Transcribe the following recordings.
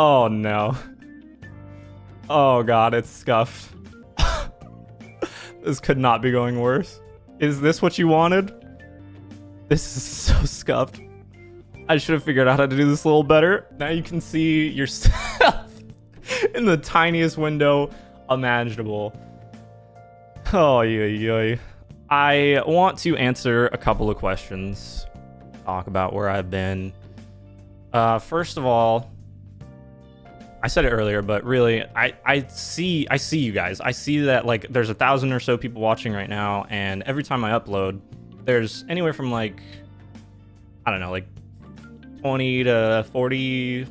Oh no. Oh god, it's scuffed. This could not be going worse. Is this what you wanted? This is so scuffed. I should have figured out how to do this a little better. Now you can see yourself in the tiniest window imaginable. Oh, yeah. I want to answer a couple of questions. Talk about where I've been. First of all, I said it earlier, but really, I see you guys. I see that like there's 1,000 or so people watching right now, and every time I upload, there's anywhere from like, I don't know, like 20 to 40,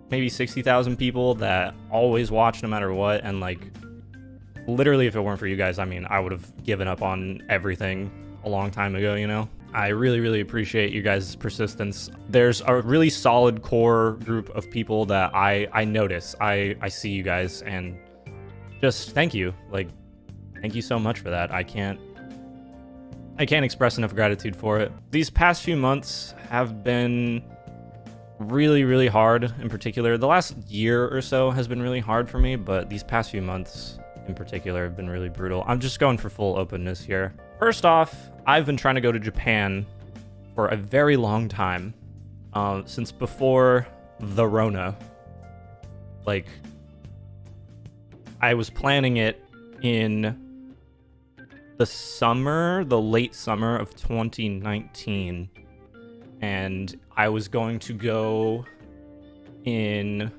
maybe 60,000 people that always watch no matter what, and like literally if it weren't for you guys, I mean, I would have given up on everything a long time ago, you know? I really appreciate you guys' persistence. There's a really solid core group of people that I notice. I see you guys, and just thank you. Like, thank you so much for that. I can't express enough gratitude for it. These past few months have been really hard. In particular, the last year or so has been really hard for me, but these past few months in particular have been really brutal. I'm just going for full openness here. First off, I've been trying to go to Japan for a very long time, since before the Rona. Like, I was planning it in the late summer of 2019, and I was going to go in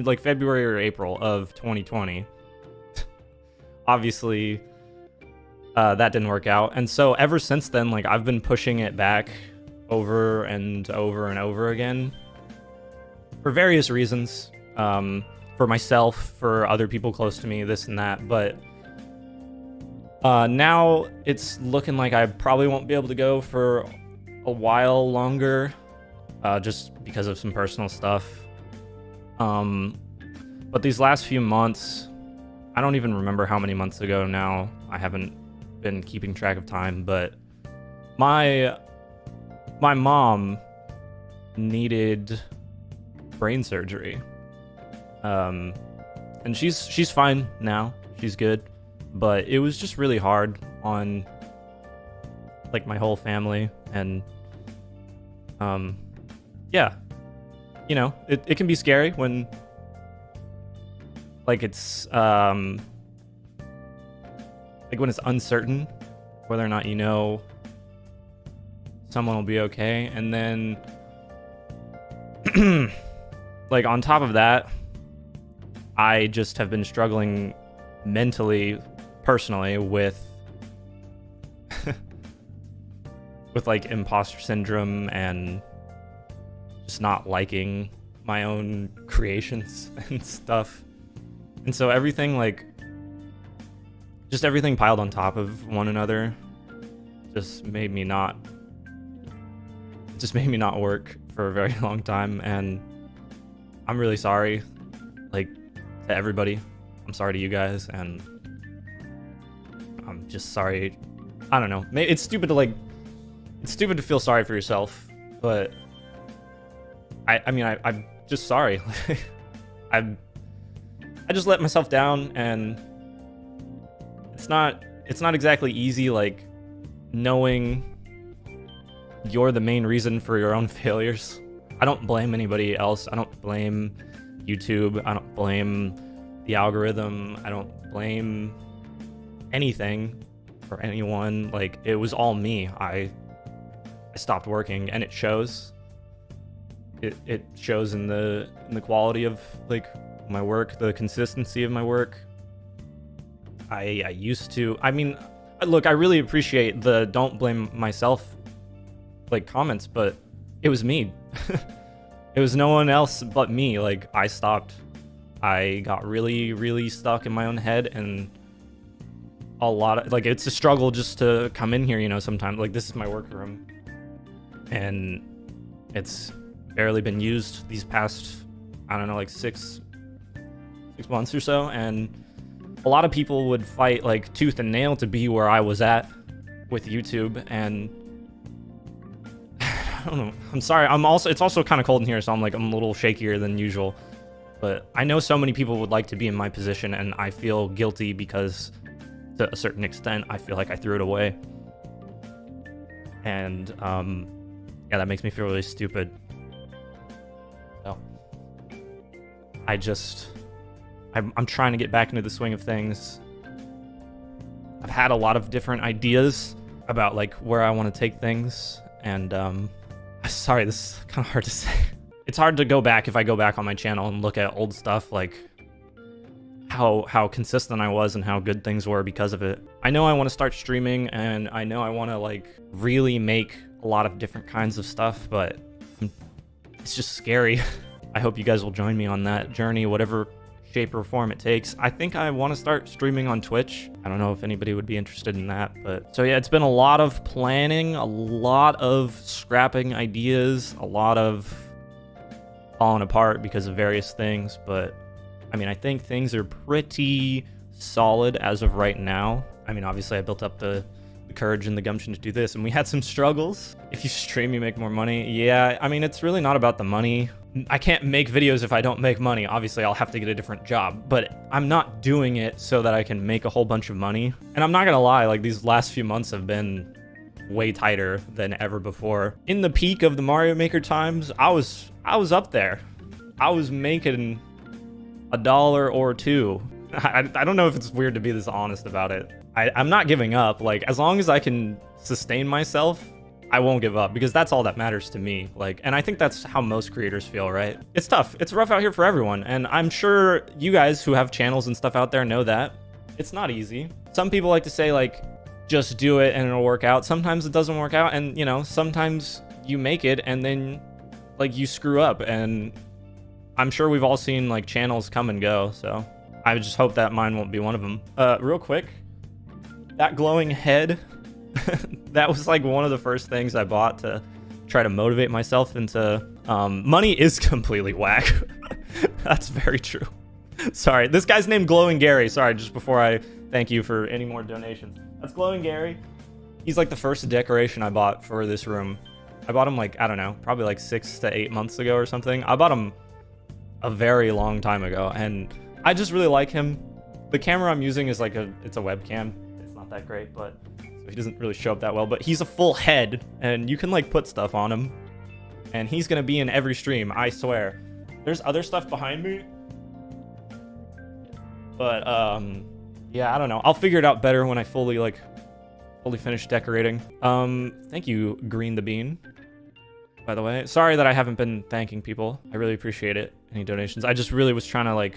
like February or April of 2020. Obviously, that didn't work out, and so ever since then, like, I've been pushing it back over and over again for various reasons, for myself, for other people close to me, this and that. But now it's looking like I probably won't be able to go for a while longer, just because of some personal stuff. But these last few months, I don't even remember how many months ago now. I haven't been keeping track of time, but my mom needed brain surgery. And she's fine now. She's good. But it was just really hard on like my whole family, and yeah. You know, it can be scary when like it's like when it's uncertain whether or not you know someone will be okay. And then like on top of that, I just have been struggling mentally, personally, with with like imposter syndrome and just not liking my own creations and stuff. And so everything, like, just everything piled on top of one another just made me not work for a very long time. And I'm really sorry, like, to everybody. I'm sorry to you guys, and I'm just sorry. I don't know. It's stupid to feel sorry for yourself, but I mean, I'm just sorry. I just let myself down, and it's not exactly easy, like, knowing you're the main reason for your own failures. I don't blame anybody else. I don't blame YouTube. I don't blame the algorithm. I don't blame anything or anyone. Like, it was all me. I stopped working, and it shows. It shows in the quality of like my work, the consistency of my work. I used to, I mean, look, I really appreciate the don't blame myself like comments, but it was me. It was no one else but me. Like, I stopped. I got really stuck in my own head, and a lot of, like, it's a struggle just to come in here, you know, sometimes. Like, this is my workroom, and it's barely been used these past, I don't know, like six months or so, and a lot of people would fight like tooth and nail to be where I was at with YouTube, and don't know. I'm sorry. It's also kind of cold in here, so I'm a little shakier than usual. But I know so many people would like to be in my position, and I feel guilty because to a certain extent, I feel like I threw it away. And yeah, that makes me feel really stupid. So I'm trying to get back into the swing of things. I've had a lot of different ideas about like where I want to take things, and sorry, this is kind of hard to say. It's hard to go back if I go back on my channel and look at old stuff, like how consistent I was and how good things were because of it. I know I want to start streaming, and I know I want to like really make a lot of different kinds of stuff, but it's just scary. I hope you guys will join me on that journey, whatever shape or form it takes. I think I want to start streaming on Twitch. I don't know if anybody would be interested in that, but so yeah, it's been a lot of planning, a lot of scrapping ideas, a lot of falling apart because of various things, but I mean, I think things are pretty solid as of right now. I mean, obviously I built up the courage and the gumption to do this, and we had some struggles. If you stream, you make more money. Yeah, I mean, it's really not about the money. I can't make videos if I don't make money. Obviously, I'll have to get a different job, but I'm not doing it so that I can make a whole bunch of money. And I'm not gonna lie, like these last few months have been way tighter than ever before. In the peak of the Mario Maker times, I was up there. I was making $1 or $2. I don't know if it's weird to be this honest about it. I'm not giving up. Like, as long as I can sustain myself, I won't give up, because that's all that matters to me. Like, and I think that's how most creators feel, right? It's tough. It's rough out here for everyone. And I'm sure you guys who have channels and stuff out there know that. It's not easy. Some people like to say, like, just do it and it'll work out. Sometimes it doesn't work out. And, you know, sometimes you make it and then, like, you screw up. And I'm sure we've all seen, like, channels come and go. So I just hope that mine won't be one of them. Real quick, that glowing head, that was like one of the first things I bought to try to motivate myself into, money is completely whack. That's very true. Sorry, this guy's named Glowing Gary. Sorry, just before I thank you for any more donations. That's Glowing Gary. He's like the first decoration I bought for this room. I bought him like, I don't know, probably like 6 to 8 months ago or something. I bought him a very long time ago, and I just really like him. The camera I'm using is like it's a webcam. It's not that great, but so he doesn't really show up that well, but he's a full head and you can like put stuff on him, and he's gonna be in every stream, I swear. There's other stuff behind me, but yeah, I don't know. I'll figure it out better when I fully finish decorating. Thank you, Green the Bean, by the way. Sorry that I haven't been thanking people. I really appreciate it. Any donations? I just really was trying to like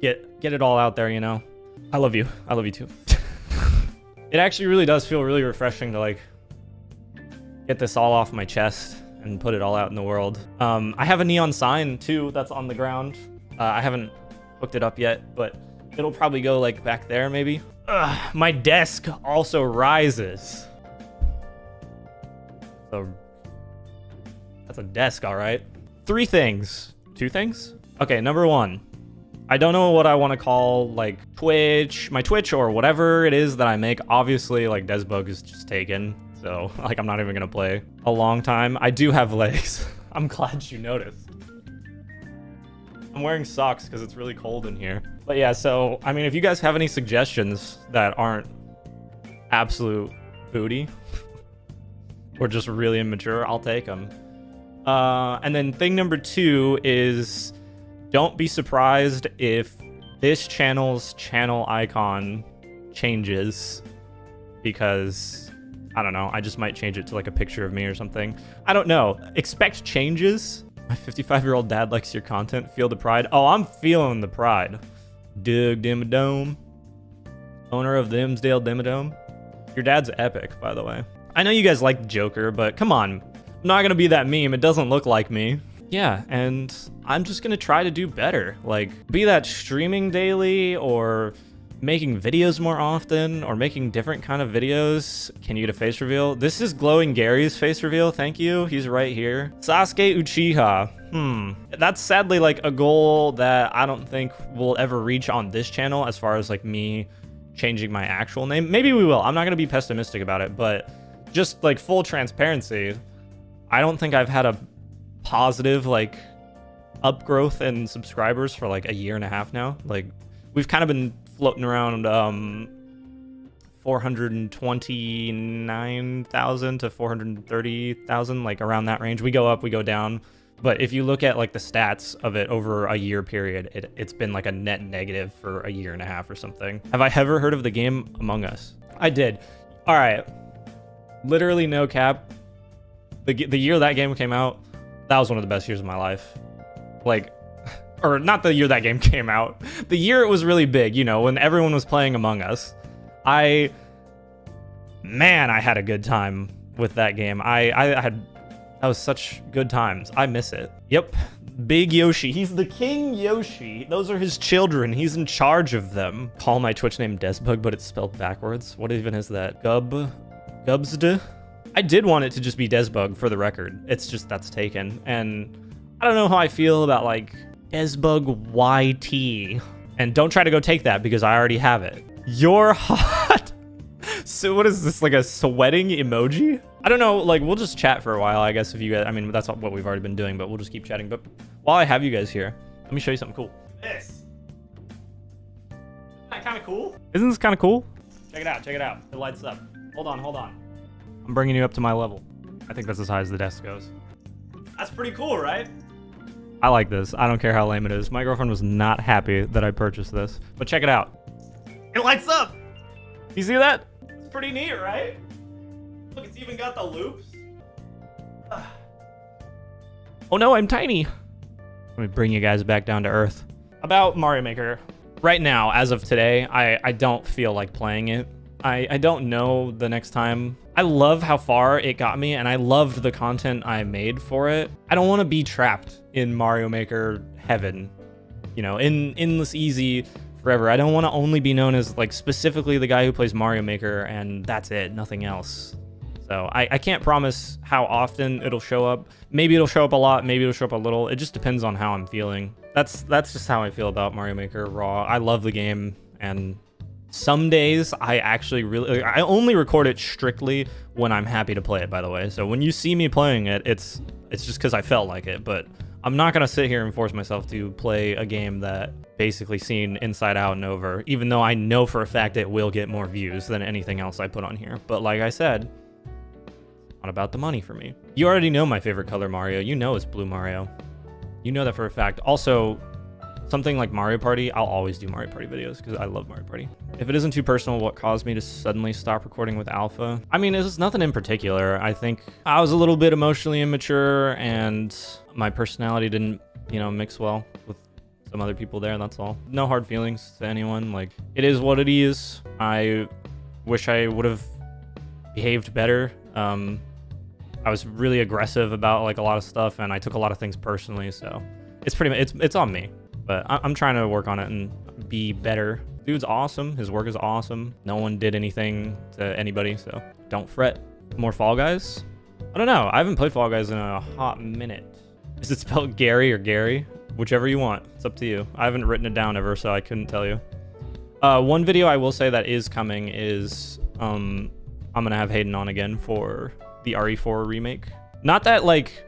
get it all out there, you know. I love you. I love you too. It actually really does feel really refreshing to like get this all off my chest and put it all out in the world. I have a neon sign too that's on the ground. I haven't hooked it up yet, but it'll probably go like back there maybe. Ugh, my desk also rises. So that's a desk, all right. 3 things. 2 things? Okay, number 1. I don't know what I want to call like my Twitch or whatever it is that I make. Obviously, like Desbug is just taken, so like I'm not even gonna play a long time. I do have legs. I'm glad you noticed. I'm wearing socks because it's really cold in here. But yeah, so I mean, if you guys have any suggestions that aren't absolute booty or just really immature, I'll take them. And then thing number 2 is, don't be surprised if this channel's channel icon changes, because I don't know, I just might change it to like a picture of me or something. I don't know. Expect changes. My 55-year-old dad likes your content. Feel the pride. Oh, I'm feeling the pride. Doug Dimmadome, owner of the Imsdale Dimmadome. Your dad's epic, by the way. I know you guys like Joker, but come on. I'm not gonna be that meme. It doesn't look like me. Yeah, and I'm just gonna try to do better. Like, be that streaming daily, or making videos more often, or making different kind of videos. Can you get a face reveal? This is Glowing Gary's face reveal. Thank you. He's right here. Sasuke Uchiha. That's sadly like a goal that I don't think we'll ever reach on this channel, as far as like me changing my actual name. Maybe we will. I'm not gonna be pessimistic about it, but just like full transparency, I don't think I've had a positive like upgrowth in subscribers for like a year and a half now. Like we've kind of been floating around 429,000 to 430,000, like around that range. We go up, we go down. But if you look at like the stats of it over a year period, it's been like a net negative for a year and a half or something. Have I ever heard of the game Among Us? I did. All right. Literally no cap. The year that game came out, that was one of the best years of my life. Like, or not the year that game came out. The year it was really big, you know, when everyone was playing Among Us. Man, I had a good time with that game. That was such good times. I miss it. Yep. Big Yoshi. He's the King Yoshi. Those are his children. He's in charge of them. Call my Twitch name Desbug, but it's spelled backwards. What even is that? Gubsd? I did want it to just be Desbug for the record. It's just that's taken. And I don't know how I feel about like Desbug YT. And don't try to go take that because I already have it. You're hot. So what is this, like a sweating emoji? I don't know, like we'll just chat for a while, I guess, if you guys, I mean, that's what we've already been doing, but we'll just keep chatting. But while I have you guys here, let me show you something cool. This. Isn't that kind of cool? Isn't this kind of cool? Check it out, check it out. It lights up. Hold on, hold on. I'm bringing you up to my level. I think that's as high as the desk goes. That's pretty cool, right? I like this. I don't care how lame it is. My girlfriend was not happy that I purchased this, but check it out. It lights up. You see that? It's pretty neat, right? Look, it's even got the loops. Oh no, I'm tiny. Let me bring you guys back down to earth. About Mario Maker. Right now, as of today, I don't feel like playing it. I don't know the next time. I love how far it got me, and I loved the content I made for it. I don't want to be trapped in Mario Maker heaven, you know, in endless easy forever. I don't want to only be known as like specifically the guy who plays Mario Maker, and that's it, nothing else. So I can't promise how often it'll show up. Maybe it'll show up a lot, maybe it'll show up a little. It just depends on how I'm feeling. That's just how I feel about Mario Maker Raw. I love the game, and some days I actually really, I only record it strictly when I'm happy to play it, by the way. So when you see me playing it, it's just because I felt like it, but I'm not gonna sit here and force myself to play a game that basically seen inside out and over, even though I know for a fact it will get more views than anything else I put on here. But like I said, not about the money for me. You already know my favorite color Mario. You know it's blue Mario. You know that for a fact. Also, something like Mario Party, I'll always do Mario Party videos because I love Mario Party. If it isn't too personal, what caused me to suddenly stop recording with Alpha? I mean, it's nothing in particular. I think I was a little bit emotionally immature and my personality didn't, you know, mix well with some other people there, that's all. No hard feelings to anyone. Like, it is what it is. I wish I would have behaved better. I was really aggressive about like a lot of stuff, and I took a lot of things personally, so it's pretty much, it's on me. But I'm trying to work on it and be better. Dude's awesome. His work is awesome. No one did anything to anybody, so don't fret. More Fall Guys? I don't know. I haven't played Fall Guys in a hot minute. Is it spelled Gary or Gary? Whichever you want. It's up to you. I haven't written it down ever, so I couldn't tell you. One video I will say that is coming is I'm gonna have Hayden on again for the RE4 remake. Not that like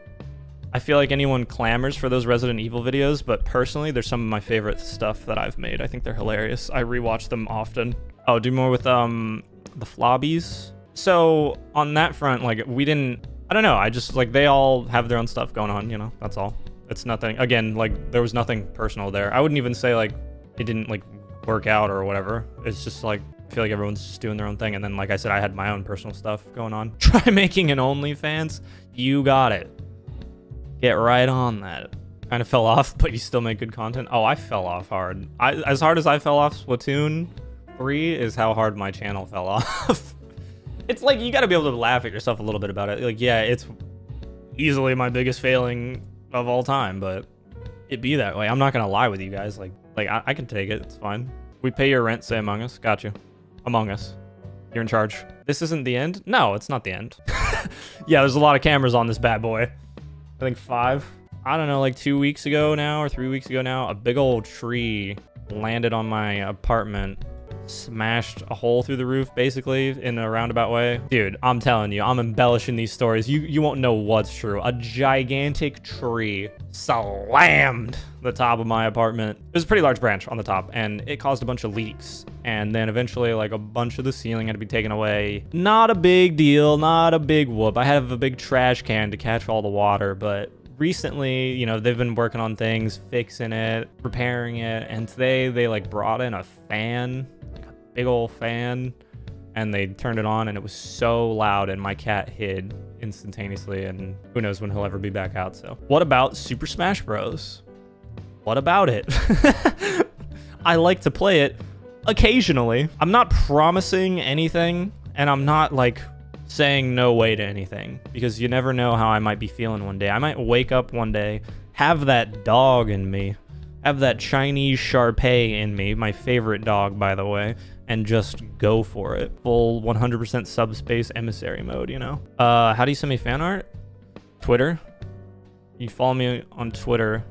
I feel like anyone clamors for those Resident Evil videos, but personally, they're some of my favorite stuff that I've made. I think they're hilarious. I rewatch them often. Oh, do more with the Flobbies. So on that front, like we didn't, I don't know. I just like, they all have their own stuff going on, you know, that's all. It's nothing, again, like there was nothing personal there. I wouldn't even say like it didn't like work out or whatever. It's just like, I feel like everyone's just doing their own thing. And then, like I said, I had my own personal stuff going on. Try making an OnlyFans. You got it. Get right on that. Kind of fell off, but you still make good content. Oh, I fell off hard. As hard as I fell off Splatoon 3 is how hard my channel fell off. It's like, you got to be able to laugh at yourself a little bit about it. Like, yeah, it's easily my biggest failing of all time, but it be that way. I'm not going to lie with you guys. Like I can take it. It's fine. We pay your rent, say Among Us. Got you. Among Us. You're in charge. This isn't the end? No, it's not the end. Yeah, there's a lot of cameras on this bad boy. I think 5. I don't know, like 2 weeks ago now or 3 weeks ago now, a big old tree landed on my apartment smashed a hole through the roof, basically, in a roundabout way. Dude, I'm telling you, I'm embellishing these stories. You won't know what's true. A gigantic tree slammed the top of my apartment. There's a pretty large branch on the top, and it caused a bunch of leaks. And then eventually, like, a bunch of the ceiling had to be taken away. Not a big deal, not a big whoop. I have a big trash can to catch all the water, but recently, you know, they've been working on things, fixing it, repairing it, and today they like brought in a fan, like a big old fan, and they turned it on, and it was so loud, and my cat hid instantaneously, and who knows when he'll ever be back out. So what about Super Smash Bros? What about it? I like to play it occasionally. I'm not promising anything, and I'm not like saying no way to anything, because you never know how I might be feeling one day. I might wake up one day, have that dog in me, have that Chinese Shar-Pei in me, my favorite dog, by the way, and just go for it. Full 100% subspace emissary mode, you know? How do you send me fan art? Twitter. You follow me on Twitter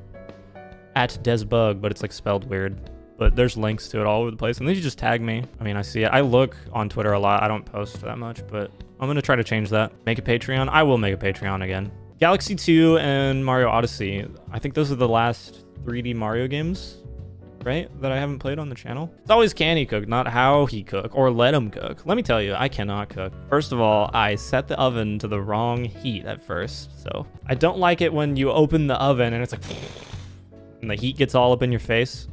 at Desbug, but it's like spelled weird. But there's links to it all over the place, and then you just tag me. I mean, I see it. I look on Twitter a lot. I don't post that much, but I'm gonna try to change that. Make a Patreon. I will make a Patreon again. Galaxy 2 and Mario Odyssey. I think those are the last 3D Mario games, right, that I haven't played on the channel. It's always can he cook, not how he cook, or let him cook. Let me tell you, I cannot cook. First of all, I set the oven to the wrong heat at first, so I don't like it when you open the oven and it's like, and the heat gets all up in your face.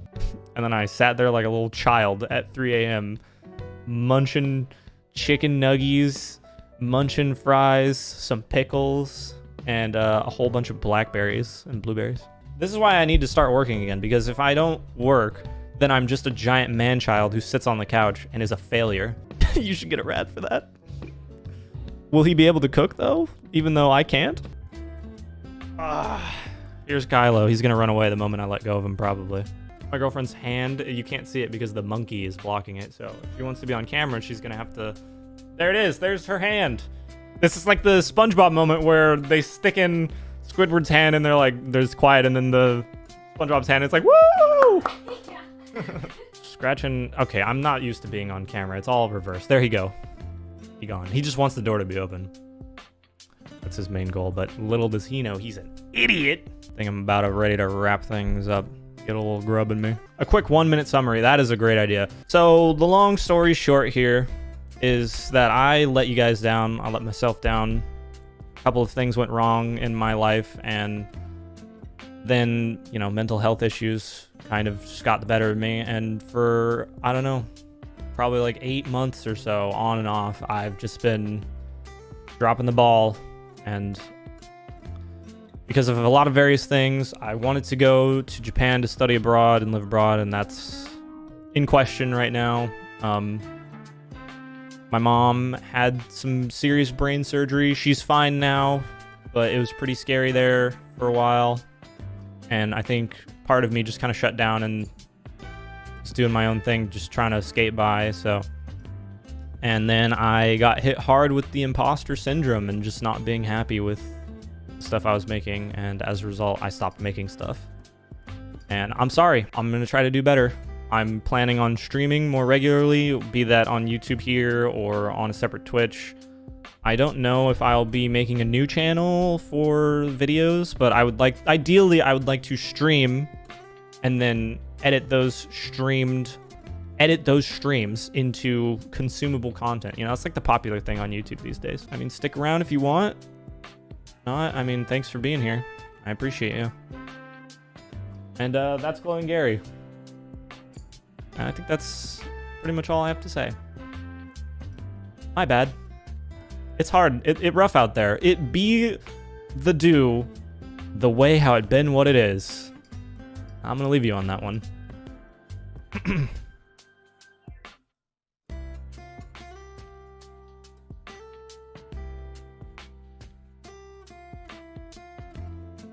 And then I sat there like a little child at 3 a.m. munching chicken nuggies, munching fries, some pickles, and a whole bunch of blackberries and blueberries. This is why I need to start working again, because if I don't work, then I'm just a giant man-child who sits on the couch and is a failure. You should get a rat for that. Will he be able to cook, though, even though I can't? Here's Kylo. He's going to run away the moment I let go of him, probably. My girlfriend's hand, you can't see it because the monkey is blocking it, so if she wants to be on camera, she's gonna have to... There it is, there's her hand. This is like the SpongeBob moment where they stick in Squidward's hand and they're like, there's quiet, and then the SpongeBob's hand, it's like, woo! Scratching... Okay, I'm not used to being on camera. It's all reversed. There he go. He gone. He just wants the door to be open. That's his main goal, but little does he know he's an idiot. I think I'm about ready to wrap things up. Get a little grub in me. A quick 1-minute summary. That is a great idea. So the long story short here is that I let you guys down. I let myself down. A couple of things went wrong in my life, and then, you know, mental health issues kind of just got the better of me. And for, I don't know, probably like 8 months or so, on and off, I've just been dropping the ball. And because of a lot of various things, I wanted to go to Japan to study abroad and live abroad, and that's in question right now. My mom had some serious brain surgery. She's fine now, but it was pretty scary there for a while. And I think part of me just kind of shut down and was doing my own thing, just trying to skate by, so... And then I got hit hard with the imposter syndrome and just not being happy with stuff I was making, and as a result I stopped making stuff. And I'm sorry. I'm gonna try to do better. I'm planning on streaming more regularly, be that on YouTube here or on a separate Twitch. I don't know if I'll be making a new channel for videos, but ideally I would like to stream and then edit those streams into consumable content. You know, it's like the popular thing on YouTube these days. I mean, stick around if you want. Not, I mean, thanks for being here. I appreciate you. And that's Glowing Gary. And I think that's pretty much all I have to say. My bad. It's hard. It rough out there. It be the do the way how it been what it is. I'm gonna leave you on that one.